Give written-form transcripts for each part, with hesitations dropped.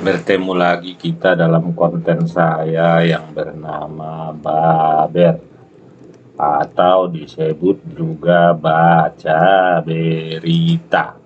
Bertemu lagi kita dalam konten saya yang bernama Baber atau disebut juga baca berita.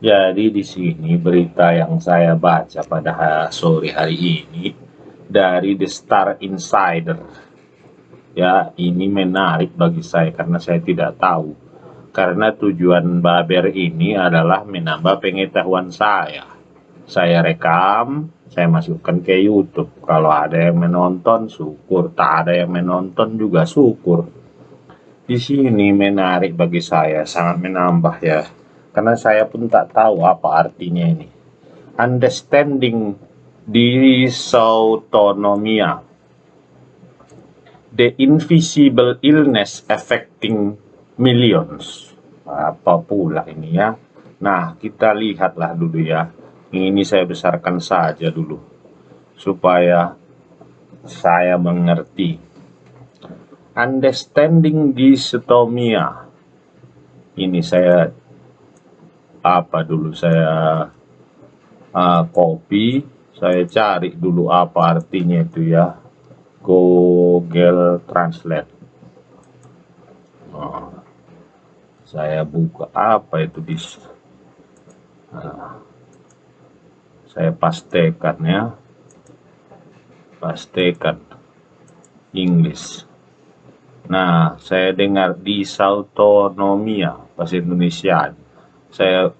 Jadi di sini berita yang saya baca pada sore hari ini dari The Star Insider. Ya, ini menarik bagi saya karena saya tidak tahu. Karena tujuan Baber ini adalah menambah pengetahuan saya. Saya rekam, saya masukkan ke YouTube. Kalau ada yang menonton, syukur. Tak ada yang menonton juga syukur. Di sini menarik bagi saya, sangat menambah ya. Karena saya pun tak tahu apa artinya ini. Understanding dysautonomia. The invisible illness affecting millions. Apa pula ini ya? Nah, kita lihatlah dulu ya. Ini saya besarkan saja dulu supaya saya mengerti. Understanding dysautonomia. Ini saya copy, saya cari dulu apa artinya itu ya. Google Translate. Saya buka apa itu saya pastekan ya, English. Nah, saya dengar dysautonomia bahasa Indonesia. Saya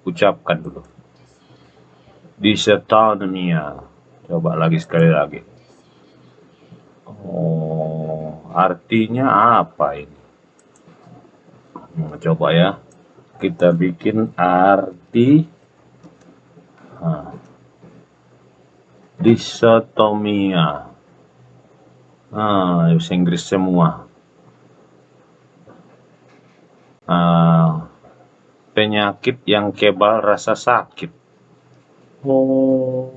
ucapkan dulu. Dysautonomia. Coba sekali lagi. Oh, artinya apa ini? Coba ya. Kita bikin arti dysautonomia. Bahasa Inggris semua. Penyakit yang kebal rasa sakit. Oh,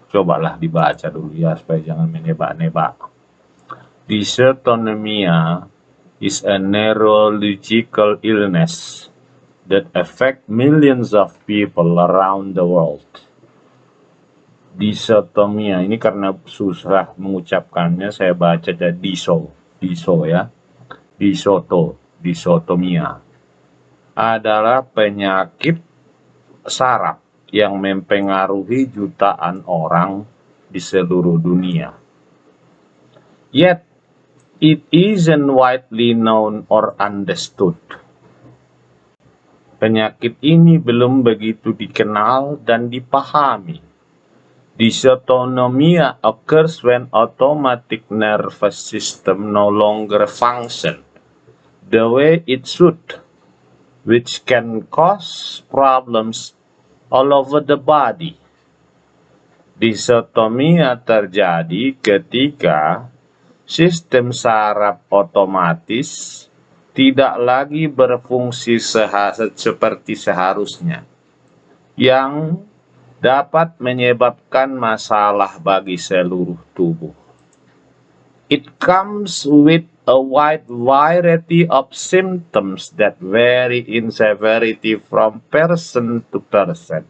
cobalah dibaca dulu ya supaya jangan menebak-nebak. Dysautonomia is a neurological illness that affect millions of people around the world. Dysautonomia ini karena susah mengucapkannya, saya baca jadi diso ya. Dysautonomia adalah penyakit saraf yang mempengaruhi jutaan orang di seluruh dunia. Yet it isn't widely known or understood. Penyakit ini belum begitu dikenal dan dipahami. Dysautonomia occurs when automatic nervous system no longer function the way it should, which can cause problems all over the body. Dysautonomia terjadi ketika sistem saraf otomatis tidak lagi berfungsi seperti seharusnya, yang dapat menyebabkan masalah bagi seluruh tubuh. It comes with a wide variety of symptoms that vary in severity from person to person.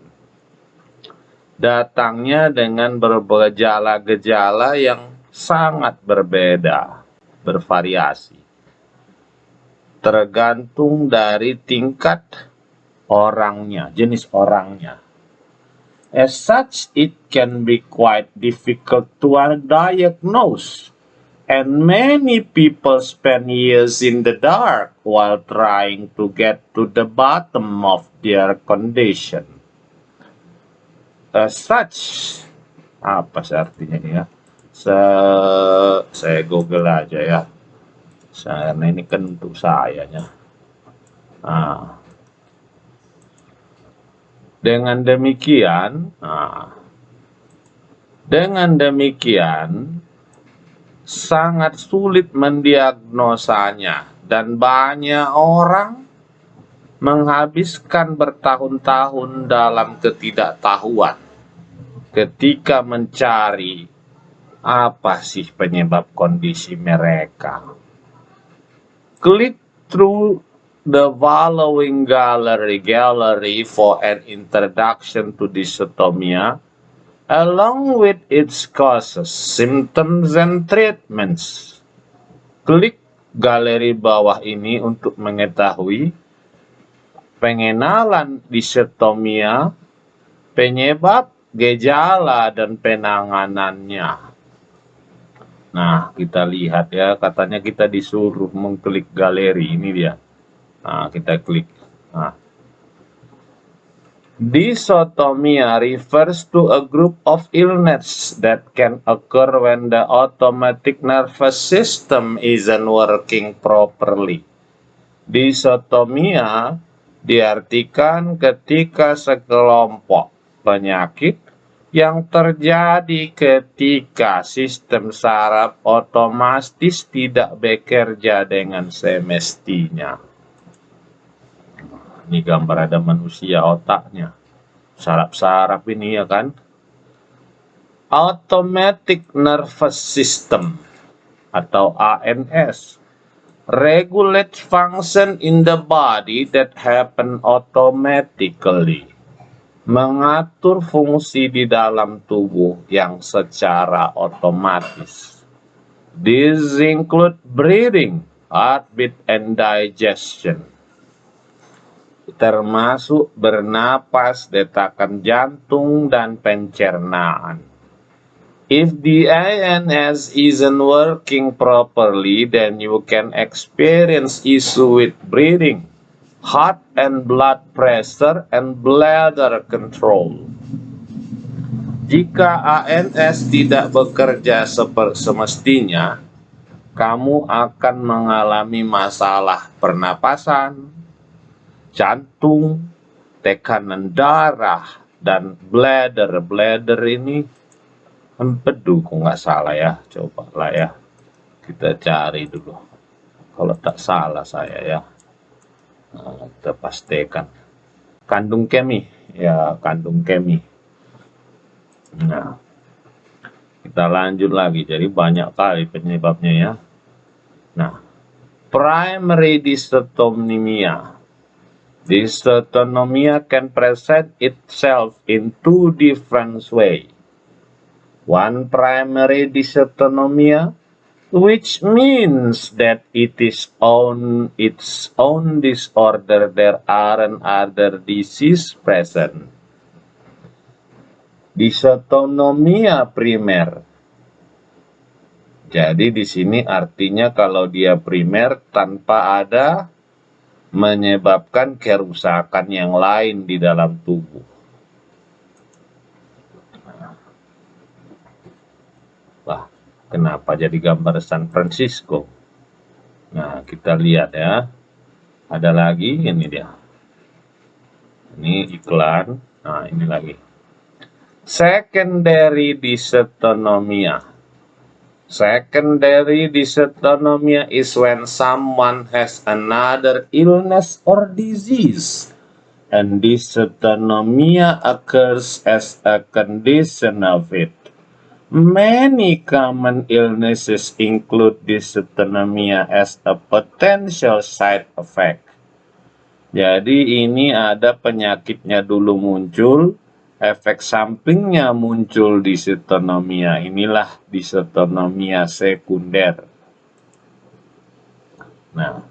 Datangnya dengan bergejala-gejala yang sangat berbeda, bervariasi, tergantung dari tingkat orangnya, jenis orangnya. As such, it can be quite difficult to diagnose, and many people spend years in the dark while trying to get to the bottom of their condition. As such, apa artinya ini ya? Saya Google aja ya. Karena ini kan untuk sayanya. Dengan demikian, sangat sulit mendiagnosanya dan banyak orang menghabiskan bertahun-tahun dalam ketidaktahuan ketika mencari apa sih penyebab kondisi mereka. Click through the following gallery for an introduction to dysautonomia along with its causes, symptoms, and treatments. Klik galeri bawah ini untuk mengetahui pengenalan disetomia, penyebab, gejala, dan penanganannya. Nah, kita lihat ya, katanya kita disuruh mengklik galeri, ini dia. Nah, kita klik. Nah, dysautonomia refers to a group of illness that can occur when the automatic nervous system isn't working properly. Dysautonomia diartikan ketika sekelompok penyakit yang terjadi ketika sistem saraf otomatis tidak bekerja dengan semestinya. Ini gambar ada manusia otaknya. Saraf-saraf ini ya kan. Automatic Nervous System atau ANS. Regulate function in the body that happen automatically. Mengatur fungsi di dalam tubuh yang secara otomatis. These include breathing, heartbeat, and digestion. Termasuk bernapas, detakan jantung, dan pencernaan. If the ANS isn't working properly, then you can experience issue with breathing, heart and blood pressure, and bladder control. Jika ANS tidak bekerja semestinya, kamu akan mengalami masalah pernapasan, jantung, tekanan darah, dan bladder. Bladder ini empedu kok nggak salah ya. Cobalah ya, kita cari dulu. Kalau tak salah saya ya. Nah, kita pastikan. Kandung kemih, ya kandung kemih. Nah, kita lanjut lagi. Jadi banyak kali penyebabnya ya. Nah, primary dysautonomia. Dysautonomia can present itself in two different ways. One, primary dysautonomia, which means that it is its own disorder. There aren't other disease present. Dysautonomia primer. Jadi di sini artinya kalau dia primer tanpa ada menyebabkan kerusakan yang lain di dalam tubuh. Wah, kenapa jadi gambar San Francisco? Nah, kita lihat ya. Ada lagi, ini dia. Ini iklan. Nah, ini lagi. Secondary dysautonomia. Secondary dysautonomia is when someone has another illness or disease, and dysautonomia occurs as a condition of it. Many common illnesses include dysautonomia as a potential side effect. Jadi ini ada penyakitnya dulu muncul, efek sampingnya muncul dysautonomia. Inilah dysautonomia sekunder. Nah,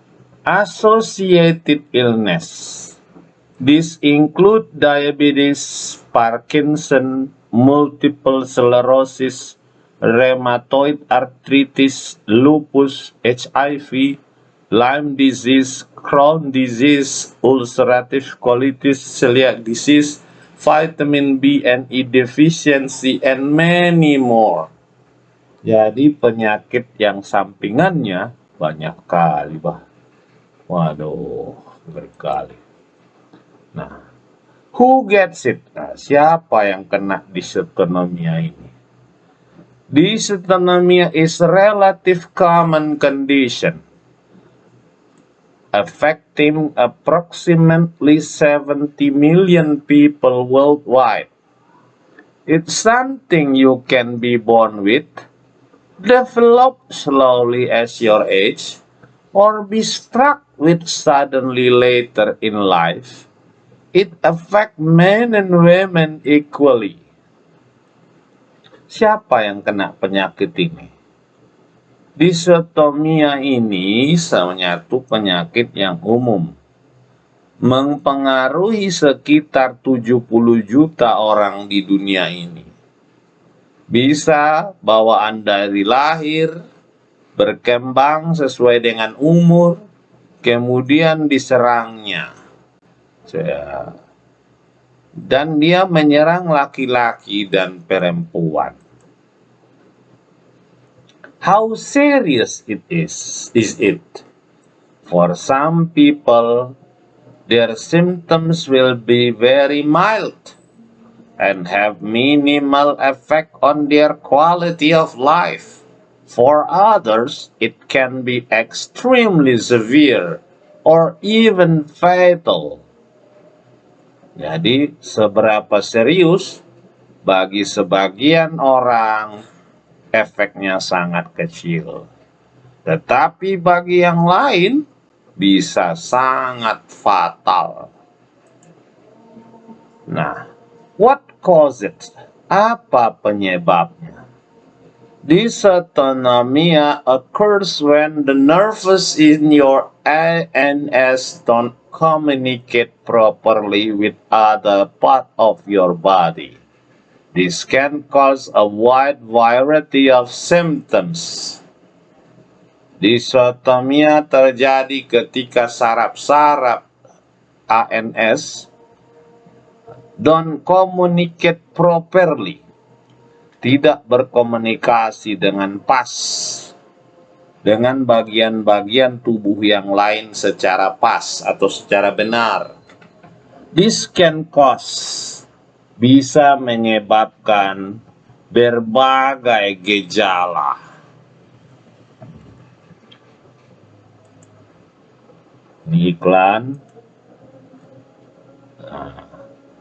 associated illness. This include diabetes, Parkinson, multiple sclerosis, rheumatoid arthritis, lupus, HIV, Lyme disease, Crohn disease, ulcerative colitis, celiac disease, vitamin B and E deficiency, and many more. Jadi penyakit yang sampingannya banyak kali, bah. Waduh, berkali. Nah, who gets it? Nah, siapa yang kena dysautonomia ini? Dysautonomia is a relative common condition affecting approximately 70 million people worldwide. It's something you can be born with, develop slowly as your age, or be struck with suddenly later in life. It affects men and women equally. Siapa yang kena penyakit ini? Disotomia ini satu penyakit yang umum, mempengaruhi sekitar 70 juta orang di dunia ini. Bisa bawaan dari lahir, berkembang sesuai dengan umur, kemudian diserangnya. Dan dia menyerang laki-laki dan perempuan. How serious it is it? For some people, their symptoms will be very mild and have minimal effect on their quality of life. For others, it can be extremely severe or even fatal. Jadi, seberapa serius bagi sebagian orang efeknya sangat kecil. Tetapi bagi yang lain bisa sangat fatal. Nah, what causes it? Apa penyebabnya? Dysautonomia occurs when the nerves in your ANS don't communicate properly with other part of your body. This can cause a wide variety of symptoms. Disotomia terjadi ketika saraf-saraf ANS don't communicate properly, tidak berkomunikasi dengan pas dengan bagian-bagian tubuh yang lain secara pas atau secara benar. This can cause, bisa menyebabkan berbagai gejala. Ini iklan.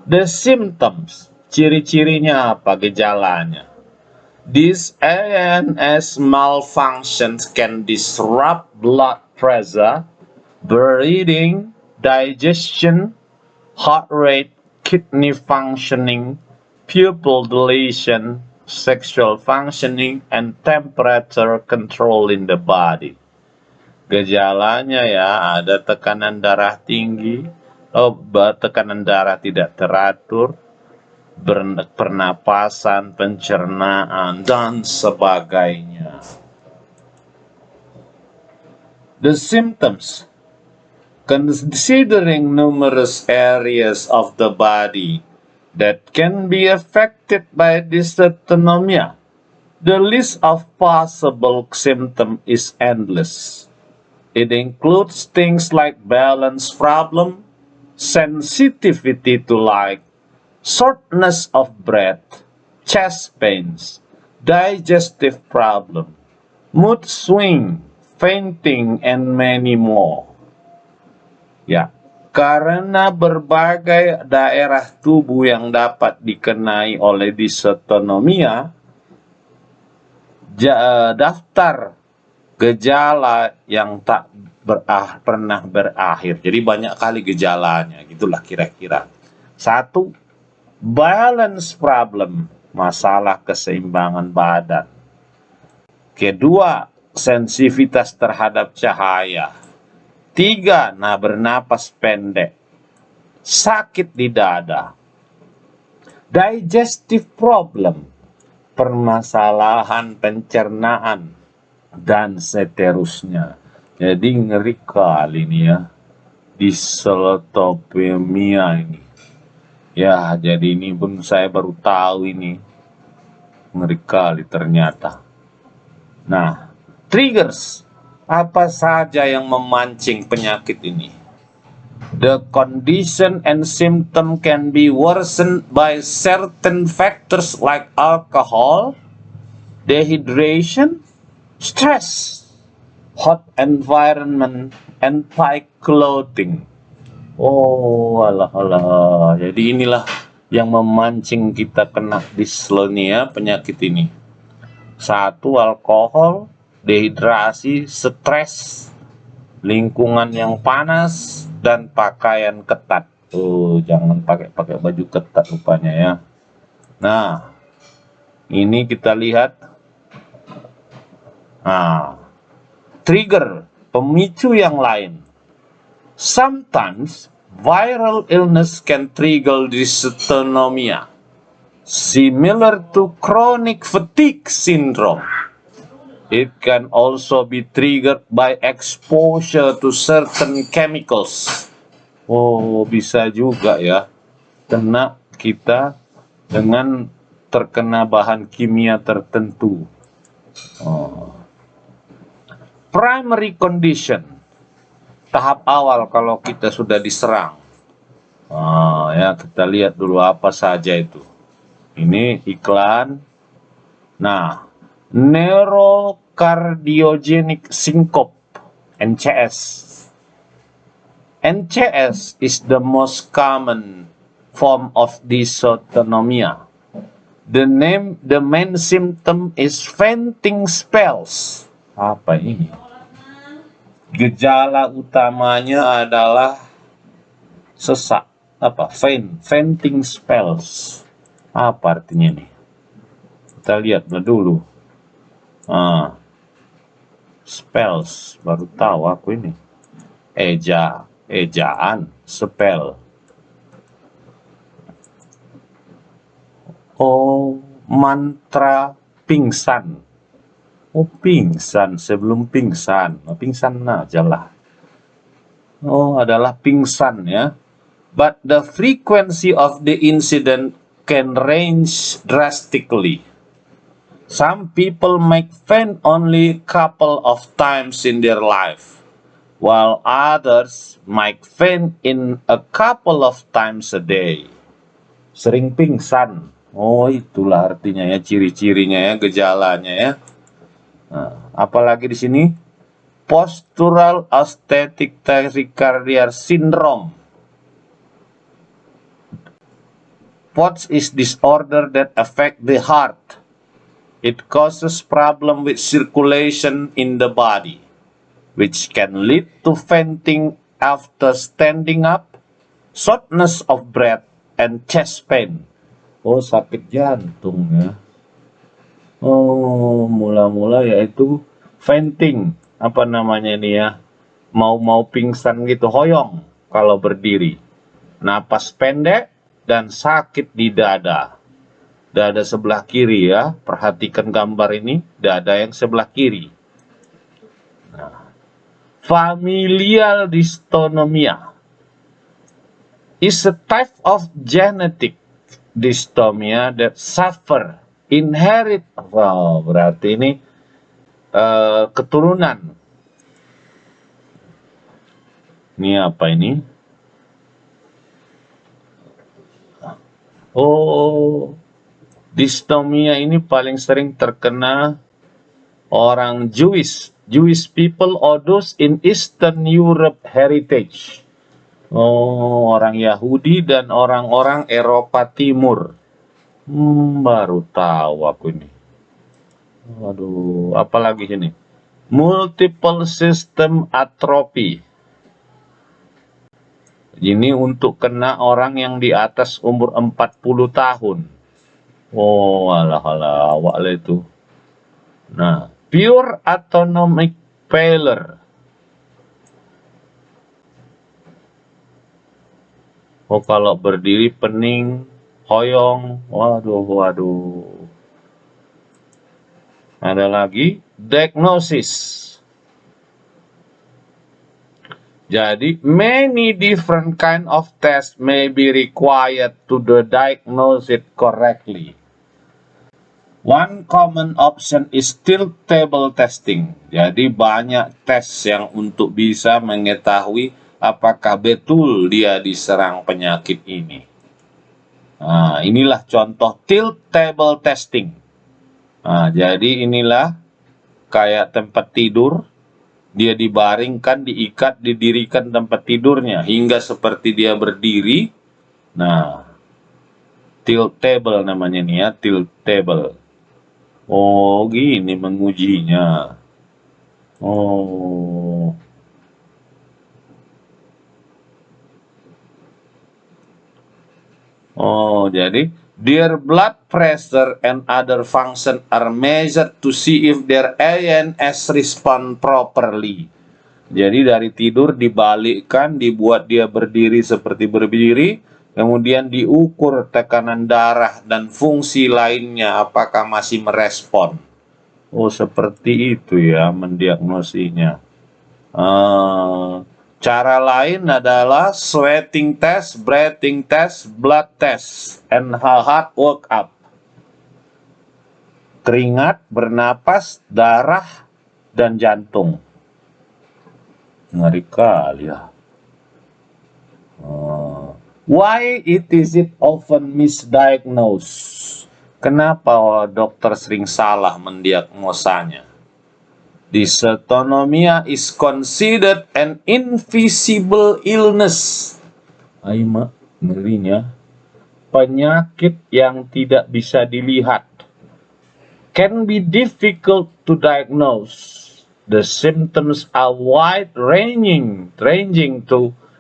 The symptoms, ciri-cirinya apa, gejalanya? These ANS malfunctions can disrupt blood pressure, breathing, digestion, heart rate, kidney functioning, pupil dilation, sexual functioning, and temperature control in the body. Gejalanya ya, ada tekanan darah tinggi, tekanan darah tidak teratur, pernapasan, pencernaan, dan sebagainya. The symptoms, considering numerous areas of the body that can be affected by dysautonomia, the list of possible symptoms is endless. It includes things like balance problem, sensitivity to light, shortness of breath, chest pains, digestive problem, mood swing, fainting, and many more. Ya, karena berbagai daerah tubuh yang dapat dikenai oleh dysautonomia, daftar gejala yang tak pernah berakhir. Jadi banyak kali gejalanya, gitulah kira-kira. 1. Balance problem, masalah keseimbangan badan. Kedua, sensitivitas terhadap cahaya. 3, bernapas pendek. Sakit di dada. Digestive problem, permasalahan pencernaan, dan seterusnya. Jadi ngeri kali ini ya, dislotopemia ini. Ya, jadi ini pun saya baru tahu ini. Ngeri kali ternyata. Nah, triggers. Apa saja yang memancing penyakit ini? The condition and symptom can be worsened by certain factors like alcohol, dehydration, stress, hot environment, and tight clothing. Oh, alah. Jadi inilah yang memancing kita kena dyslipidemia, penyakit ini. 1, alkohol, dehidrasi, stres, lingkungan yang panas, dan pakaian ketat. Jangan pakai baju ketat rupanya ya. Nah, Ini kita lihat. Nah, trigger, pemicu yang lain. Sometimes viral illness can trigger dysautonomia, similar to chronic fatigue syndrome. It can also be triggered by exposure to certain chemicals. Oh, bisa juga ya, kena kita dengan terkena bahan kimia tertentu. Primary condition, tahap awal kalau kita sudah diserang. Ya, kita lihat dulu apa saja itu. Ini iklan. Nah, neurocardiogenic syncope, NCS. NCS is the most common form of dysautonomia. The main symptom is fainting spells. Apa ini? Gejala utamanya adalah sesak, fainting spells. Apa artinya ini? Kita lihat dulu. Spells, baru tahu aku ini. Ejaan, spell. Oh, mantra pingsan. Oh, pingsan sebelum pingsan. Pingsan aja lah. Oh, adalah pingsan ya. But the frequency of the incident can range drastically. Some people might faint only a couple of times in their life, while others might faint in a couple of times a day. Sering pingsan. Oh, itulah artinya ya, ciri-cirinya ya, gejalanya ya. Nah, apalagi di sini postural aesthetic tachycardia syndrome. POTS is disorder that affect the heart. It causes problem with circulation in the body, which can lead to fainting after standing up, shortness of breath, and chest pain. Oh, sakit jantung ya. Oh, mula-mula yaitu fainting. Apa namanya ini ya? Mau pingsan gitu, hoyong kalau berdiri. Napas pendek dan sakit di dada. Dada sebelah kiri ya. Perhatikan gambar ini, dada yang sebelah kiri. Nah, familial dystonia is a type of genetic dystonia that suffer inherit. Wow, berarti ini keturunan. Ini apa ini? Oh, dystomia ini paling sering terkena orang Jewish people or those in Eastern Europe heritage. Oh, orang Yahudi dan orang-orang Eropa Timur. Baru tahu aku ini. Waduh, apalagi ini? Multiple system atrophy. Ini untuk kena orang yang di atas umur 40 tahun. Oh, alah, awak lah itu. Nah, pure autonomic failure. Oh, kalau berdiri pening, hoyong, waduh. Ada lagi, diagnosis. Jadi, many different kind of tests may be required to diagnose it correctly. One common option is tilt table testing. Jadi, banyak tes yang untuk bisa mengetahui apakah betul dia diserang penyakit ini. Nah, inilah contoh tilt table testing. Nah, jadi inilah kayak tempat tidur. Dia dibaringkan, diikat, didirikan tempat tidurnya hingga seperti dia berdiri. Nah, tilt table namanya nih ya, tilt table. Oh, gini mengujinya. Oh. Oh, jadi Their blood pressure and other function are measured to see if their ANS respond properly. Jadi dari tidur dibalikkan, dibuat dia berdiri seperti berdiri, kemudian diukur tekanan darah dan fungsi lainnya apakah masih merespon. Oh, seperti itu ya mendiagnosinya. Cara lain adalah sweating test, breathing test, blood test, and heart workup. Keringat, bernapas, darah, dan jantung. Ngeri kali ya. Why it often misdiagnosed? Kenapa dokter sering salah mendiagnosanya? Dysautonomia is considered an invisible illness. Aima, ngerinya. Penyakit yang tidak bisa dilihat. Can be difficult to diagnose. The symptoms are wide-ranging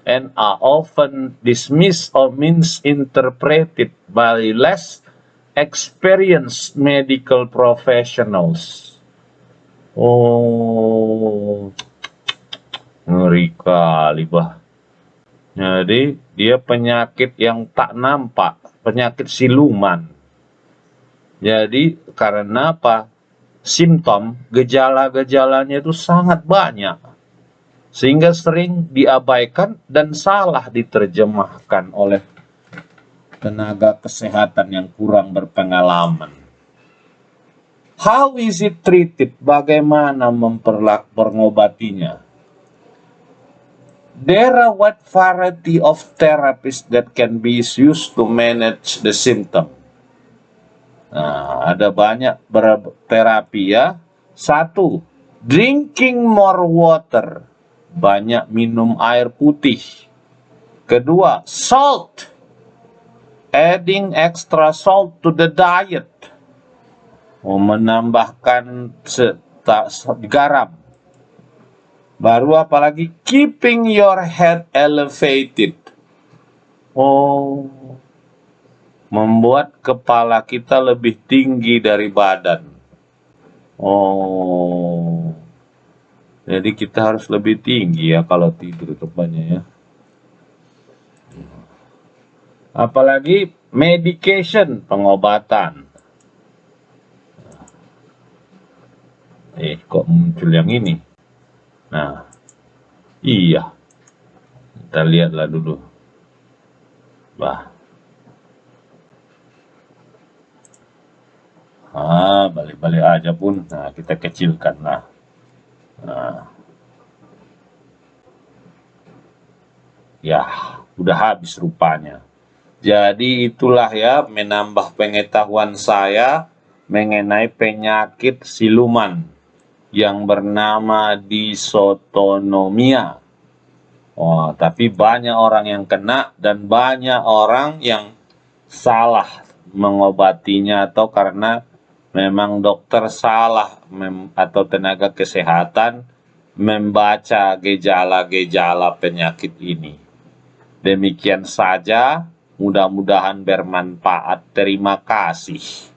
and are often dismissed or misinterpreted by less experienced medical professionals. Oh, ngeri kali bah. Jadi dia penyakit yang tak nampak, penyakit siluman. Jadi karena apa? Simptom, gejala-gejalanya itu sangat banyak. Sehingga sering diabaikan dan salah diterjemahkan oleh tenaga kesehatan yang kurang berpengalaman. How is it treated? Bagaimana mengobatinya? There are wide variety of therapies that can be used to manage the symptom. Nah, ada banyak terapi ya. 1. Drinking more water. Banyak minum air putih. 2. Salt. Adding extra salt to the diet. Menambahkan garam. Baru apalagi keeping your head elevated. Membuat kepala kita lebih tinggi dari badan. Jadi kita harus lebih tinggi ya kalau tidur rupanya ya. Apalagi medication, pengobatan. Kok muncul yang ini? Nah, iya. Kita lihatlah dulu. Balik-balik aja pun. Nah, kita kecilkan lah. Ya, udah habis rupanya. Jadi itulah ya menambah pengetahuan saya mengenai penyakit siluman yang bernama dysautonomia. Tapi banyak orang yang kena dan banyak orang yang salah mengobatinya atau karena memang dokter salah atau tenaga kesehatan membaca gejala-gejala penyakit ini. Demikian saja, mudah-mudahan bermanfaat. Terima kasih.